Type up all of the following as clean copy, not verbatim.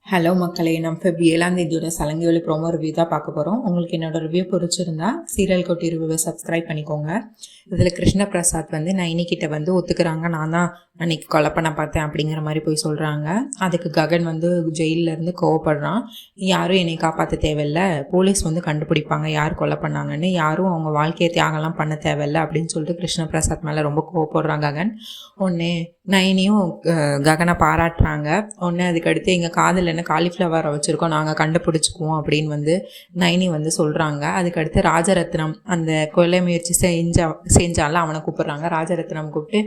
Hello மக்களே, நம்ம Feb 7ஆம் தேதியோட சலங்கை ஒளி ப்ரோமோ ரிவ்யூ தான் பார்க்க போகிறோம். உங்களுக்கு என்னோட ரிவ்யூ பிடிச்சிருந்தா சீரியல் கொட்டி ரிவ்யூவை சப்ஸ்கிரைப் பண்ணிக்கோங்க. இதில் கிருஷ்ண பிரசாத் நைனிக்கிட்ட ஒத்துக்கிறாங்க, நான் தான் அன்னைக்கு கொலை பண்ண பார்த்தேன் அப்படிங்கிற மாதிரி போய் சொல்கிறாங்க. அதுக்கு ககன் ஜெயிலேருந்து கோவப்படுறான். யாரும் என்னை காப்பாற்ற தேவையில்லை, போலீஸ் கண்டுபிடிப்பாங்க யார் கொலை பண்ணாங்கன்னு, யாரும் அவங்க வாழ்க்கையை தியாகம்லாம் பண்ண தேவையில்லை அப்படின்னு சொல்லிட்டு கிருஷ்ண பிரசாத் மேலே ரொம்ப கோவப்படுறான் ககன். ஒன்று நைனியும் ககனை பாராட்டுறாங்க. ஒன்று அதுக்கடுத்து எங்கள் காதில் என்ன காலிஃப்ளவரை வச்சுருக்கோம், நாங்கள் கண்டுபிடிச்சிக்குவோம் அப்படின்னு நைனி சொல்கிறாங்க. அதுக்கடுத்து ராஜரத்னம் அந்த கொலை முயற்சி செஞ்சால அவனை கூப்பிட்றாங்க. ராஜரத்னம் கூப்பிட்டு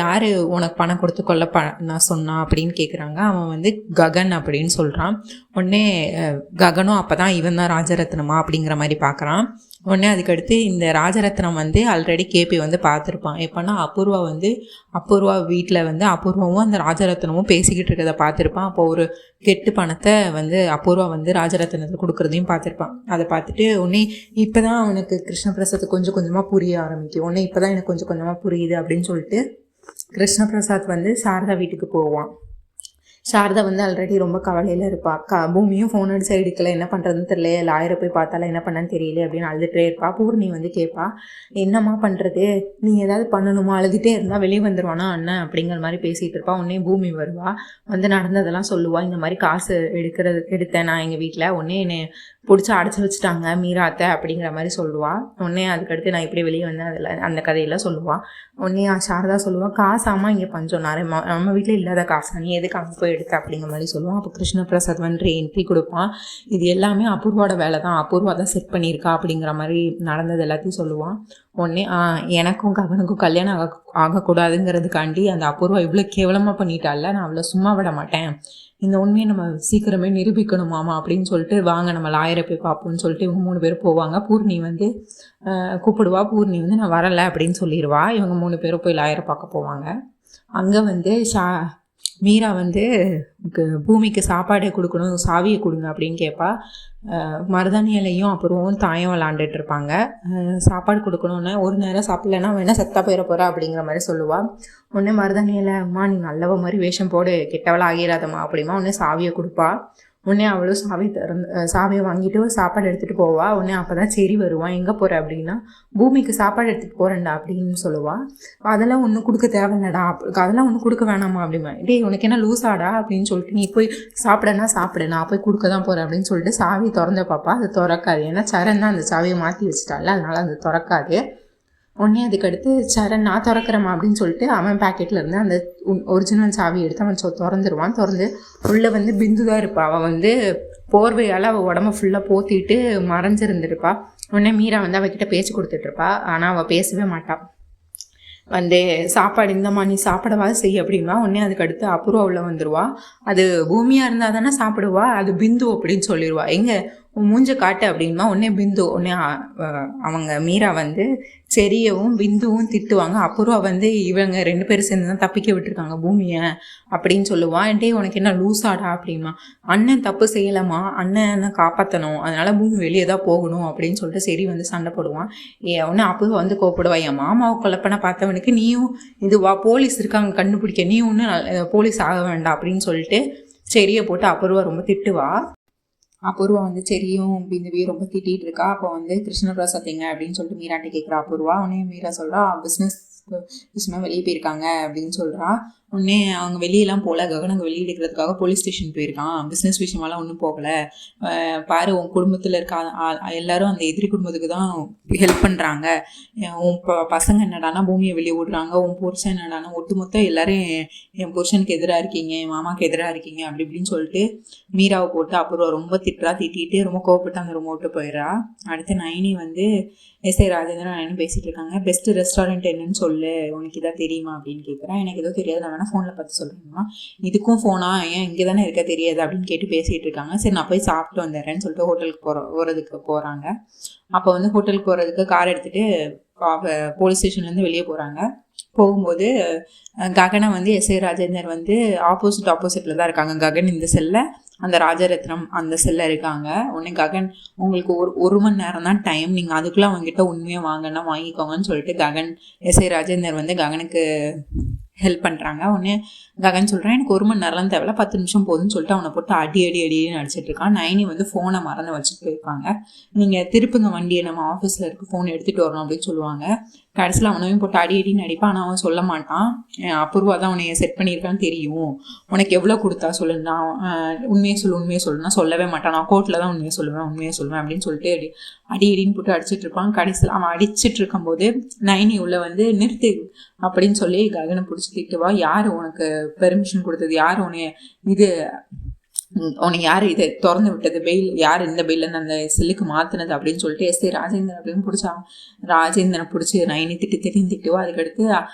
யார் உனக்கு பணம் கொடுத்து கொல்ல நான் சொன்னான் அப்படின்னு கேட்குறாங்க. அவன் ககன் அப்படின்னு சொல்கிறான். உடனே ககனும் அப்போ தான் இவன் தான் ராஜரத்னமா அப்படிங்கிற மாதிரி பார்க்குறான். உடனே அதுக்கடுத்து இந்த ராஜரத்னம் ஆல்ரெடி கேபி பார்த்துருப்பான். எப்போன்னா அபூர்வா வீட்டில் அபூர்வாவும் அந்த ராஜரத்னமும் பேசிக்கிட்டு இருக்கிறத பார்த்துருப்பான். அப்போ ஒரு கெட்டு பணத்தை அபூர்வா ராஜரத்னத்துக்கு கொடுக்குறதையும் பார்த்துருப்பான். அதை பார்த்துட்டு உடனே இப்போ தான் அவனுக்கு கிருஷ்ணபிரசாத் கொஞ்சம் கொஞ்சமாக புரிய ஆரம்பிக்கும். உடனே இப்போ தான் எனக்கு கொஞ்சம் கொஞ்சமாக புரியுது அப்படின்னு சொல்லிட்டு கிருஷ்ணபிரசாத் சாரதா வீட்டுக்கு போவான். சாரதா ஆல்ரெடி ரொம்ப கவலையில் இருப்பாள். பூமியும் ஃபோன் அடிச்சு எடுக்கல, என்ன பண்ணுறதுன்னு தெரியல, லாயரை போய் பார்த்தாலும் என்ன பண்ணான்னு தெரியல அப்படின்னு அழுதுகிட்டே இருப்பாள். பூர்ணி கேட்பா, என்னம்மா பண்ணுறது, நீ ஏதாவது பண்ணணுமா, அழுதுகிட்டே இருந்தால் வெளியே வந்துடுவானா அண்ணன் அப்படிங்கிற மாதிரி பேசிகிட்டு இருப்பாள். உடனே பூமி வருவா, நடந்ததெல்லாம் சொல்லுவாள். இந்த மாதிரி காசு எடுத்தேன் நான் எங்கள் வீட்டில், உடனே என்னை பிடிச்சி அடைச்சி வச்சுட்டாங்க மீராத்தை அப்படிங்கிற மாதிரி சொல்லுவாள். உடனே அதுக்கடுத்து நான் இப்படி வெளியே வந்தேன் அதில் அந்த கதையெல்லாம் சொல்லுவாள். உடனே சாரதா சொல்லுவாள், காசாமா இங்கே பஞ்சம் நம்ம வீட்டில் இல்லாத காசா, நீ எதுக்கு அங்கே போய் எடுத்த அப்படிங்கிற மாதிரி சொல்லுவான். அப்போ கிருஷ்ணபிரசாத் என்ட்ரி கொடுப்பான். இது எல்லாமே அபூர்வோட வேலை தான், அபூர்வா தான் செட் பண்ணியிருக்கா அப்படிங்கிற மாதிரி நடந்தது எல்லாத்தையும் சொல்லுவான். உடனே எனக்கும் ககனுக்கும் கல்யாணம் ஆகக்கூடாதுங்கிறதுக்காண்டி அந்த அபூர்வா இவ்வளோ கேவலமாக பண்ணிட்டால, நான் அவளை சும்மா விட மாட்டேன், இந்த உண்மையை நம்ம சீக்கிரமே நிரூபிக்கணுமாமா அப்படின்னு சொல்லிட்டு வாங்க நம்ம லாயரை போய் பார்ப்போம்னு சொல்லிட்டு இவங்க 3 பேரும் போவாங்க. பூர்ணி கூப்பிடுவா. பூர்ணி நான் வரலை அப்படின்னு சொல்லிடுவா. இவங்க 3 பேரும் போய் லாயரை பார்க்க போவாங்க. அங்கே மீரா பூமிக்கு சாப்பாடே கொடுக்கணும், சாவியை கொடுங்க அப்படின்னு கேட்பா. மருதாணி இலையும் அப்புறம் தாயம் விளாண்டுட்டு இருப்பாங்க. சாப்பாடு கொடுக்கணுன்னு ஒரு நேரம் சாப்பிட்லன்னா வேணா செத்தா போயிட போகிறா அப்படிங்கிற மாதிரி சொல்லுவாள். உடனே மருதாணி இலை, அம்மா நீ நல்லவ மாதிரி வேஷம் போடு, கெட்டவளை ஆகிடாதம்மா அப்படிமா. உடனே சாவியை கொடுப்பா. உடனே அவளும் சாவியை வாங்கிட்டு சாப்பாடு எடுத்துகிட்டு போவா. உடனே அப்போ தான் சரி வருவான். எங்கே போகிற அப்படின்னா, பூமிக்கு சாப்பாடு எடுத்துகிட்டு போகிறேன்டா அப்படின்னு சொல்லுவாள். அதெல்லாம் ஒன்றும் கொடுக்க தேவையில்லடா, அதெல்லாம் ஒன்றும் கொடுக்க வேணாமா அப்படிமா. டேய் உனக்கு என்ன லூஸாடா அப்படின்னு சொல்லிட்டு, நீ போய் சாப்பிடனா சாப்பிடு, நான் போய் கொடுக்க தான் போகிறேன் அப்படின்னு சொல்லிட்டு சாவியை திறந்த பாப்பா. அது திறக்காது. ஏன்னா சரண் தான் அந்த சாவியை மாற்றி வச்சுட்டால, அதனால அது திறக்காது. உடனே அதுக்கடுத்து சரண் நான் திறக்கிறேம்மா அப்படின்னு சொல்லிட்டு அவன் பேக்கெட்டில் இருந்து அந்த ஒரிஜினல் சாவி எடுத்து அவன் திறந்துருவான். திறந்து உள்ளே பிந்து தான் இருப்பாள். அவள் போர்வையால் அவள் உடம்பு ஃபுல்லாக போத்திட்டு மறைஞ்சிருந்துருப்பா. உடனே மீரா அவகிட்ட பேச்சு கொடுத்துட்ருப்பா. ஆனால் அவள் பேசவே மாட்டாள். சாப்பாடு இந்தம்மா நீ சாப்பிடவாது செய்ய அப்படின்னா. உடனே அதுக்கடுத்து அபூர்வாவில் வந்துடுவா. அது பூமியாக இருந்தால் தானே சாப்பிடுவா, அது பிந்து அப்படின்னு சொல்லிடுவா. எங்கே மூஞ்ச காட்டு அப்படின்மா. உடனே பிந்து உடனே அவங்க மீரா செரியவும் பிந்துவும் திட்டுவாங்க. அபூர்வா இவங்க 2 பேரும் சேர்ந்து தான் தப்பிக்க விட்டுருக்காங்க பூமியை அப்படின்னு சொல்லுவான். டே உனக்கு என்ன லூஸாடா அப்படின்மா. அண்ணன் தப்பு செய்யலாமா, அண்ணனை காப்பாற்றணும், அதனால பூமி வெளியே தான் போகணும் அப்படின்னு சொல்லிட்டு சரி சண்டை போடுவான். உடனே அபூர்வா கூப்பிடுவா, என் மாமாவை கொலைப்பண்ண பார்த்தவனுக்கு நீயும் இதுவா, போலீஸ் இருக்காங்க கண்டுபிடிக்க, நீ ஒன்றும் போலீஸ் ஆக வேண்டாம் அப்படின்னு சொல்லிட்டு செரியை போட்டு அபூர்வா ரொம்ப திட்டுவா. அபூர்வா செரியும் பிந்துவையும் ரொம்ப திட்டிகிட்டு இருக்கா. அப்போ கிருஷ்ணபிரசாத் எங்க அப்படின்னு சொல்லிட்டு மீராட்டி கேட்குறா அபூர்வா. உடனே மீரா சொல்கிறா, பிஸ்னஸ் விஷயமா வெளியே போயிருக்காங்க அப்படின்னு சொல்கிறா. உடனே அவங்க வெளியெல்லாம் போகல, ககனுக்கு வெளியே எடுக்கிறதுக்காக போலீஸ் ஸ்டேஷன் போயிருக்கான், பிஸ்னஸ் விஷயமாலாம் ஒன்றும் போகலை. பாரு உன் குடும்பத்தில் இருக்க எல்லாரும் அந்த எதிரி குடும்பத்துக்கு தான் ஹெல்ப் பண்ணுறாங்க. உன் பசங்க என்னடானா பூமியை வெளியே விடுறாங்க, உன் புருஷன் என்னடானா ஒட்டுமொத்த எல்லாரும் என் புருஷனுக்கு எதிராக இருக்கீங்க, என் மாமாவுக்கு எதிராக இருக்கீங்க அப்படி இப்படின்னு சொல்லிட்டு மீராவை போட்டு அப்புறம் ரொம்ப திட்டிட்டு ரொம்ப கோவப்பட்டு அந்த ரூம் விட்டு போயிடுறா. அடுத்து நைனி எஸ்ஐ ராஜேந்திரன் நைனி பேசிகிட்டு இருக்காங்க. பெஸ்ட்டு ரெஸ்டாரண்ட் என்னன்னு சொல்லு, உனக்கு இதாக தெரியுமா அப்படின்னு கேட்குறேன். எனக்கு எதுவும் தெரியாது, நான் வேணால் ஃபோனில் பார்த்து சொல்கிறேன்னா. இதுக்கும் ஃபோனா, ஏன் இங்கே தானே இருக்க தெரியாது அப்படின்னு கேட்டு பேசிகிட்டு இருக்காங்க. சரி நான் போய் சாப்பிட்டு வந்துடுறேன்னு சொல்லிட்டு ஹோட்டலுக்கு போகிறதுக்கு போகிறாங்க. அப்போ ஹோட்டலுக்கு போகிறதுக்கு கார் எடுத்துகிட்டு போலீஸ் ஸ்டேஷன்லேருந்து வெளியே போகிறாங்க. போகும்போது ககனை எஸ்ஐ ராஜேந்தர் ஆப்போசிட்டில் தான் இருக்காங்க. ககன் இந்த செல்லை, அந்த ராஜரத்னம் அந்த செல்ல இருக்காங்க. உடனே ககன் உங்களுக்கு ஒரு மணி நேரம் தான் டைம், நீங்கள் அதுக்குள்ளே அவங்ககிட்ட உண்மையாக வாங்கன்னா வாங்கிக்கோங்கன்னு சொல்லிட்டு எஸ்ஐ ராஜேந்தர் ககனுக்கு ஹெல்ப் பண்ணுறாங்க. உடனே ககன் சொல்கிறான், எனக்கு 1 மணி நேரம்லாம் தேவையில்ல, 10 நிமிஷம் போதுன்னு சொல்லிட்டு அவனை போட்டு அடின்னு அடிச்சிட்டு இருக்கான். நைனி வந்து ஃபோனை மறந்து வச்சுட்டு போயிருப்பாங்க. நீங்கள் திருப்புங்க வண்டியை, நம்ம ஆஃபீஸில் இருக்க ஃபோன் எடுத்துகிட்டு வரணும் அப்படின்னு சொல்லுவாங்க. கடைசியில் அவனையும் போட்டு அடின்னு அடிப்பான். ஆனால் அவன் சொல்ல மாட்டான். அபூர்வா தான் உன்னை செட் பண்ணியிருக்கான்னு தெரியும், உனக்கு எவ்வளோ கொடுத்தா சொல்லுன்னா, உண்மையை சொல்லுன்னா சொல்லவே மாட்டான். நான் கோர்ட்டில் தான் உண்மையை சொல்லுவேன் அப்படின்னு சொல்லிட்டு அடின்னு போட்டு அடிச்சிட்டு இருப்பான். கடைசியில் அவன் அடிச்சிட்டு இருக்கும்போது நைனி உள்ள வந்து நிறுத்து அப்படின்னு சொல்லி ககனை பிடிச்சி திட்டுவா. யார் உனக்கு பெர்மிஷன் கொடுத்தது, யார் உன்னை யார் இதை திறந்து விட்டது, பெயில் யார் இந்த பெயிலேருந்து அந்த செல்லுக்கு மாற்றினது அப்படின்னு சொல்லிட்டு எஸ்ஐ ராஜேந்திரன் அப்படின்னு ராஜேந்திரனை பிடிச்சி நைனி திட்டுவா. அதுக்கடுத்து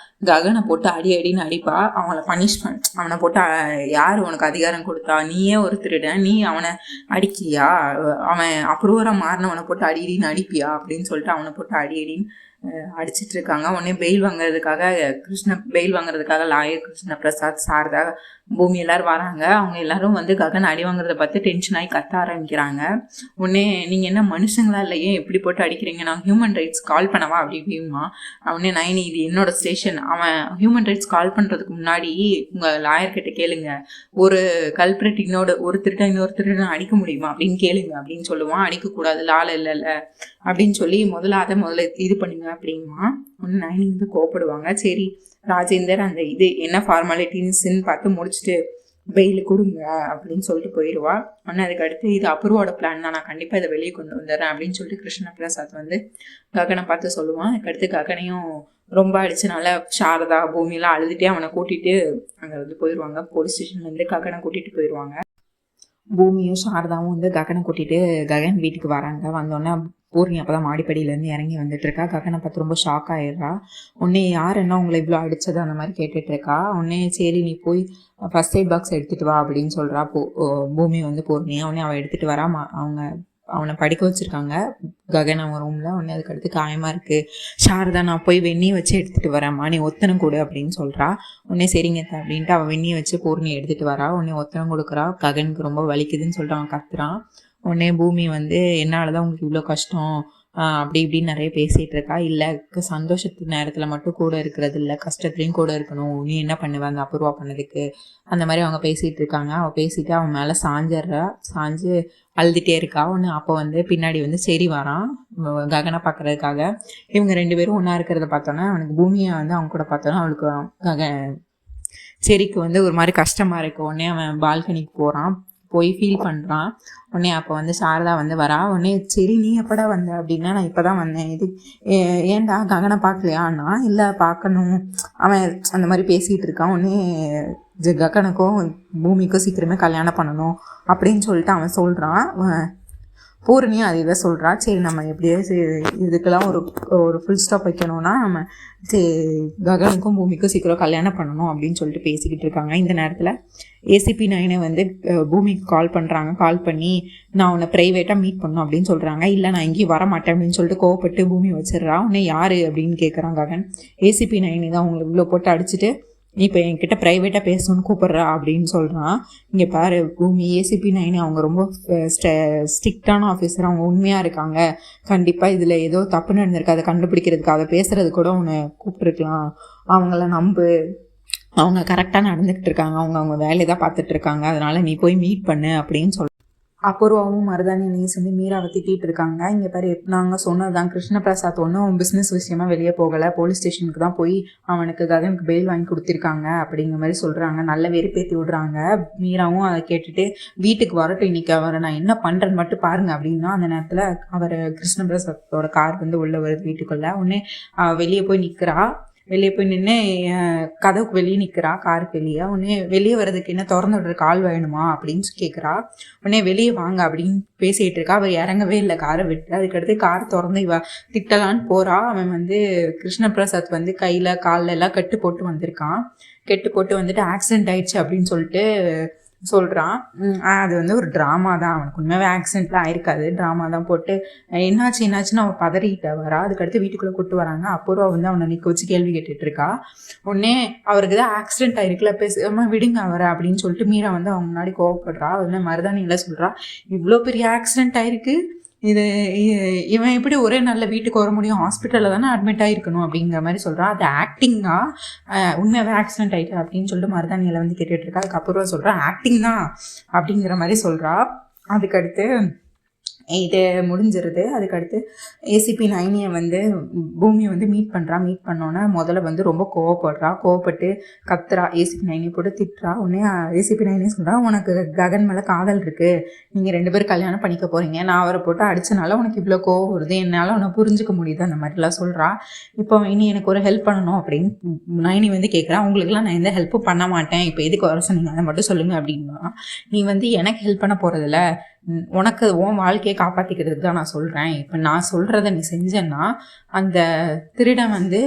ககனை போட்டு அடின்னு அடிப்பா. அவனை போட்டு யார் உனக்கு அதிகாரம் கொடுத்தா, நீயே ஒரு திருடன், நீ அவனை அடிக்கியா, அவன் அப்ரூவராக மாறினவனை போட்டு அடின்னு அடிப்பியா அப்படின்னு சொல்லிட்டு அவனை போட்டு அடின்னு அடிச்சிட்டு இருக்காங்க. உடனே பெயில் வாங்குறதுக்காக லாயர் கிருஷ்ண பிரசாத், சாரதா, பூமி எல்லாரும் வராங்க. அவங்க எல்லாரும் வந்து ககன் அடி வாங்குறத பார்த்து டென்ஷன் ஆகி கத்த ஆரம்பிக்கிறாங்க. உடனே நீங்கள் என்ன மனுஷங்களா இல்லையே, எப்படி போட்டு அடிக்கிறீங்க, நான் ஹியூமன் ரைட்ஸ் கால் பண்ணவா அப்படிமா. உடனே நைனி, இது என்னோட ஸ்டேஷன், அவன் ஹியூமன் ரைட்ஸ் கால் பண்ணுறதுக்கு முன்னாடி உங்கள் லாயர்கிட்ட கேளுங்க, ஒரு கல்பிரேட் ஒரு திருடன் அடிக்க முடியுமா அப்படின்னு கேளுங்க அப்படின்னு சொல்லுவான். அடிக்கக்கூடாது, லால இல்லைல்ல அப்படின்னு சொல்லி முதல்ல இது பண்ணுங்க அப்படிமா. ஒன்று நைனி வந்து கோப்படுவாங்க. சரி ராஜேந்தர் அந்த இது என்ன ஃபார்மாலிட்டின்னு பார்த்து முடிச்சுட்டு பெயில் கொடுங்க அப்படின்னு சொல்லிட்டு போயிடுவா. ஆனால் அதுக்கு அடுத்து இது அபூர்வோட பிளான் தான், நான் கண்டிப்பாக இதை வெளியே கொண்டு வந்துடுறேன் அப்படின்னு சொல்லிட்டு கிருஷ்ண பிரசாத் வந்து ககனை பார்த்து சொல்லுவான். அதுக்கடுத்து ககனையும் ரொம்ப அடிச்சனால சாரதா, பூமியெல்லாம் அழுதுகிட்டே அவனை கூட்டிகிட்டு அங்கே வந்து போயிடுவாங்க. போலீஸ் ஸ்டேஷன்லேருந்து ககனை கூட்டிகிட்டு போயிடுவாங்க. பூமியும் சாரதாவும் வந்து ககனை கூட்டிகிட்டு ககன் வீட்டுக்கு வராங்க. வந்தோடனே பூர்ணி அப்போ தான் மாடிப்படியிலேருந்து இறங்கி வந்துட்டுருக்கா. ககனை பார்த்து ரொம்ப ஷாக் ஆகிடுறா. உடனே யார் என்ன உங்களை இவ்வளோ அடித்தது அந்த மாதிரி கேட்டுட்ருக்கா. உடனே சரி நீ போய் ஃபஸ்ட் எய்ட் பாக்ஸ் எடுத்துகிட்டு வா அப்படின்னு சொல்கிறா பூமி வந்து பூர்ணி. உடனே அவள் எடுத்துகிட்டு வரா. அவனை படிக்க வச்சுருக்காங்க ககன் அவன் ரூமில். உடனே அதுக்கடுத்து காயமாக இருக்குது, சாரதா நான் போய் வெந்நீர் வச்சு எடுத்துகிட்டு வரேம்மா, நீ ஒத்தனம் கொடு அப்படின்னு சொல்கிறா. உடனே சரிங்க அப்படின்ட்டு அவன் வெந்நீர் வச்சு பூர்ணி எடுத்துகிட்டு வரா. உடனே ஒத்தனம் கொடுக்குறா. ககனுக்கு ரொம்ப வலிக்குதுன்னு சொல்லிட்டு அவன் கத்துறான். உடனே பூமி வந்து என்னால் தான் உங்களுக்கு இவ்வளோ கஷ்டம் அப்படி இப்படின்னு நிறைய பேசிகிட்டு இருக்கா. இல்லை சந்தோஷத்து நேரத்தில் மட்டும் கூட இருக்கிறது இல்லை, கஷ்டத்துலேயும் கூட இருக்கணும், நீ என்ன பண்ணுவ அந்த அபூர்வா பண்ணதுக்கு அந்த மாதிரி அவங்க பேசிகிட்டு இருக்காங்க. அவள் பேசிட்டு அவன் மேலே சாஞ்சு அழுதுகிட்டே இருக்கா. ஒன்று அப்போ வந்து பின்னாடி வந்து சரி வரான் ககனை பார்க்குறதுக்காக. இவங்க 2 பேரும் ஒன்றா இருக்கிறத பார்த்தோன்னா அவனுக்கு பூமியை வந்து அவங்க கூட பார்த்தோன்னா அவளுக்கு செரிக்கு வந்து ஒரு மாதிரி கஷ்டமாக இருக்கு. உடனே அவன் பால்கனிக்கு போய் ஃபீல் பண்ணுறான். உடனே அப்போ வந்து சாரதா வந்து வரா. உடனே சரி நீ எப்படா வந்த அப்படின்னா, நான் இப்போ தான் வந்தேன். இது ஏன்டா ககனை பார்க்கலையான்னா, இல்லை பார்க்கணும், அவன் அந்த மாதிரி பேசிகிட்டு இருக்கான். உடனே ககனுக்கும் பூமிக்கும் சீக்கிரமே கல்யாணம் பண்ணணும் அப்படின்னு சொல்லிட்டு அவன் சொல்கிறான். பூரணியும் அதே தான் சொல்கிறா. சரி நம்ம எப்படியோ இதுக்கெல்லாம் ஒரு ஃபுல் ஸ்டாப் வைக்கணும்னா நம்ம ககனுக்கும் பூமிக்கும் சீக்கிரம் கல்யாணம் பண்ணணும் அப்படின்னு சொல்லிட்டு பேசிக்கிட்டு இருக்காங்க. இந்த நேரத்தில் ஏசிபி 9 வந்து பூமிக்கு கால் பண்ணுறாங்க. கால் பண்ணி நான் உன்னை ப்ரைவேட்டாக மீட் பண்ணணும் அப்படின்னு சொல்கிறாங்க. இல்லை நான் எங்கேயும் வர மாட்டேன் அப்படின்னு சொல்லிட்டு கோவப்பட்டு பூமி வச்சிடுறா. உடனே யார் அப்படின்னு கேட்குறான் ககன். ஏசிபி 9 தான் உங்களுக்கு இவ்வளோ போட்டு அடிச்சுட்டு இப்போ என்கிட்ட ப்ரைவேட்டாக பேசணும்னு கூப்பிட்றா அப்படின்னு சொல்கிறான். இங்கே பாரு பூமி, ஏசிபி 9 அவங்க ரொம்ப ஸ்ட்ரிக்டான ஆஃபீஸர், அவங்க உண்மையாக இருக்காங்க, கண்டிப்பாக இதில் ஏதோ தப்பு நடந்திருக்கு, அதை கண்டுபிடிக்கிறதுக்கு அதை பேசுகிறது கூட உன்னை கூப்பிட்ருக்கலாம், அவங்கள நம்பு, அவங்க கரெக்டாக நடந்துக்கிட்டு இருக்காங்க, அவங்க வேலையை தான் பார்த்துட்ருக்காங்க, அதனால் நீ போய் மீட் பண்ணு அப்படின்னு சொல்ல. அபூர்வாவும் மருதானியும் சேர்ந்து மீராவை திட்டிகிட்டு இருக்காங்க. இங்கே பாரு நாங்கள் சொன்னது தான், கிருஷ்ண பிரசாத் ஒன்றும் பிஸ்னஸ் விஷயமா வெளியே போகலை, போலீஸ் ஸ்டேஷனுக்கு தான் போய் அவனுக்கு ககனுக்கு பெயில் வாங்கி கொடுத்துருக்காங்க அப்படிங்கிற மாதிரி சொல்கிறாங்க. நல்ல வெறுப்பேற்றி விடுறாங்க. மீராவும் அதை கேட்டுட்டு வீட்டுக்கு வரட்டும், இன்னைக்கு அவரை நான் என்ன பண்ணுறேன்னு மட்டும் பாருங்க அப்படின்னா, அந்த நேரத்தில் அவர் கிருஷ்ண பிரசாத்தோட கார் வந்து உள்ளே வருது வீட்டுக்குள்ளே. உடனே வெளியே போய் நின்று கதவுக்கு வெளியே நிற்கிறா, காருக்கு வெளியே. உடனே வெளியே வர்றதுக்கு என்ன திறந்து விடுற கால் வேணுமா அப்படின்னு கேட்குறா. உடனே வெளியே வாங்க அப்படின்னு பேசிகிட்டு இருக்கா. அவர் இறங்கவே இல்லை காரை விட்டு. அதுக்கடுத்து கார் திறந்து இவ திட்டலான்னு போகிறா. அவன் வந்து கிருஷ்ண பிரசாத் வந்து கையில் காலில் எல்லாம் கட்டு போட்டு வந்துட்டு ஆக்சிடென்ட் ஆயிடுச்சு அப்படின்னு சொல்லிட்டு சொல்கிறான். அது வந்து ஒரு ட்ராமா தான், அவனுக்கு உண்மையாகவே ஆக்சிடென்ட்லாம் ஆயிருக்காது, ட்ராமா தான் போட்டு என்னாச்சுன்னு அவன் பதறிக்கிட்ட வரா. அதுக்கடுத்து வீட்டுக்குள்ளே கூப்பிட்டு வராங்க. அப்புறம் வந்து அவனை நிற்க வச்சு கேள்வி கேட்டுட்ருக்கா. உடனே அவருக்கு தான் ஆக்சிடென்ட் ஆயிருக்குல்ல, பேசாமல் விடுங்க அவரை அப்படின்னு சொல்லிட்டு மீரா வந்து அவங்க முன்னாடி கோவப்படுறா. உடனே மருதானி எல்லாம் சொல்கிறா, இவ்வளோ பெரிய ஆக்சிடென்ட் ஆயிருக்கு, இது இவன் எப்படி ஒரே நல்ல வீட்டுக்கு வர முடியும், ஹாஸ்பிட்டலில் தானே அட்மிட் ஆகிருக்கணும் அப்படிங்கிற மாதிரி சொல்கிறான். அது ஆக்டிங்கா, உண்மையாகவே ஆக்சிடென்ட் ஆகிட்டு அப்படின்னு சொல்லிட்டு மருதாணியில் வந்து கேட்டுட்ருக்கா. அதுக்கப்புறம் சொல்கிறான் ஆக்டிங் தான் அப்படிங்கிற மாதிரி சொல்கிறா. அதுக்கடுத்து இது முடிஞ்சிருது. அதுக்கடுத்து ஏசிபி நைனியை வந்து பூமியை வந்து மீட் பண்ணோன்னே முதல்ல வந்து ரொம்ப கோவப்பட்டு கத்துறா. ஏசிபி நைனியை போட்டு திட்டுறா. உடனே ஏசிபி நைனி சொல்கிறா, உனக்கு ககன் மேலே காதல் இருக்குது, நீங்கள் 2 பேரும் கல்யாணம் பண்ணிக்க போகிறீங்க, நான் அவரை போட்டு அடித்தனால உனக்கு இவ்வளோ கோவம் வருது, என்னால் உன்னை புரிஞ்சிக்க முடியுது, அந்த மாதிரிலாம் சொல்கிறா. இப்போ இனி எனக்கு ஒரு ஹெல்ப் பண்ணணும் அப்படின்னு நைனி வந்து கேட்குறா. உங்களுக்குலாம் நான் எந்த ஹெல்ப்பும் பண்ண மாட்டேன், இப்போ எதுக்கு வர சொன்னீங்க அதை மட்டும் சொல்லுங்கள் அப்படின்னா, நீ வந்து எனக்கு ஹெல்ப் பண்ண போகிறதில்ல, உனக்கு உன் வாழ்க்கையை காப்பாற்றிக்கிறதுக்கு தான் நான் சொல்கிறேன். இப்போ நான் சொல்கிறத நீ செஞ்சேன்னா, அந்த திருடன் வந்து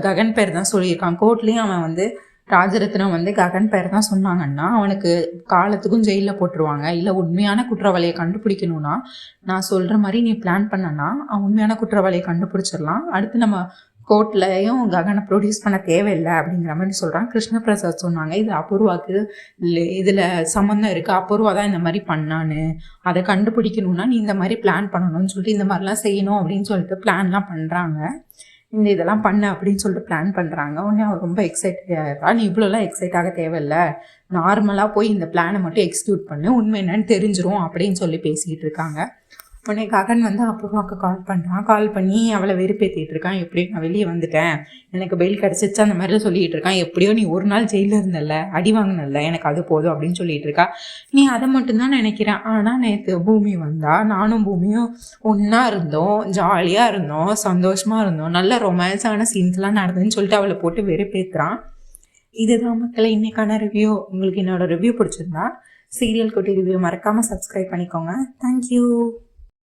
ககன் பேர் தான் சொல்லியிருக்கான். கோர்ட்லேயும் அவன் வந்து ராஜரத்னம் வந்து ககன் பேர் தான் சொன்னாங்கன்னா அவனுக்கு காலத்துக்கும் ஜெயிலில் போட்டுருவாங்க. இல்லை உண்மையான குற்றவாளியை கண்டுபிடிக்கணும்னா நான் சொல்கிற மாதிரி நீ பிளான் பண்ணனா அவன் உண்மையான குற்றவாளியை கண்டுபிடிச்சிடலாம். அடுத்து நம்ம கோர்ட்லையும் ககனை ப்ரொடியூஸ் பண்ண தேவையில்லை அப்படிங்கிற மாதிரி சொல்கிறான். கிருஷ்ணபிரசாத் சொன்னாங்க, இது அபூர்வாக்கு இதில் சம்மந்தம் இருக்குது, அபூர்வா தான் இந்த மாதிரி பண்ணான்னு, அதை கண்டுபிடிக்கணும்னா நீ இந்த மாதிரி பிளான் பண்ணணும்னு சொல்லிட்டு இந்த மாதிரிலாம் செய்யணும் அப்படின்னு சொல்லிட்டு பிளான்லாம் பண்ணுறாங்க. இதெல்லாம் பண்ண அப்படின்னு சொல்லிட்டு பிளான் பண்ணுறாங்க. உடனே அவர் ரொம்ப எக்ஸைட் ஆகிறா. நீ இவ்வளோலாம் எக்ஸைட் ஆக தேவையில்லை, நார்மலாக போய் இந்த பிளானை மட்டும் எக்ஸிக்யூட் பண்ணு, உண்மை என்னன்னு தெரிஞ்சிரும் அப்படின்னு சொல்லி பேசிக்கிட்டு இருக்காங்க. உடனே ககன் வந்து அபூர்வாவுக்கு கால் பண்ணி அவளை வெறுப்பேற்றிட்டு இருக்கான். எப்படியோ நான் வெளியே வந்துட்டேன், எனக்கு பெயில் கிடச்சிச்சு அந்த மாதிரிலாம் சொல்லிகிட்டு இருக்கான். எப்படியோ நீ ஒரு நாள் ஜெயிலில் இருந்தல்ல, அடி வாங்கினல்ல, எனக்கு அது போதும் அப்படின்னு சொல்லிட்டு இருக்கா. நீ அதை மட்டும்தான் நினைக்கிறேன், ஆனால் நேற்று பூமி வந்தா, நானும் பூமியும் ஒன்றா இருந்தோம், ஜாலியாக இருந்தோம், சந்தோஷமாக இருந்தோம், நல்ல ரொமான்ஸான சீன்ஸ்லாம் நடந்ததுன்னு சொல்லிட்டு அவளை போட்டு வெறுப்பேற்றுறான். இதுதான் மக்களை இன்னைக்கான ரிவ்யூ. உங்களுக்கு என்னோட ரிவ்யூ பிடிச்சிருந்தா சீரியல் குட்டி ரிவ்யூ மறக்காமல் சப்ஸ்கிரைப் பண்ணிக்கோங்க. தேங்க்யூ.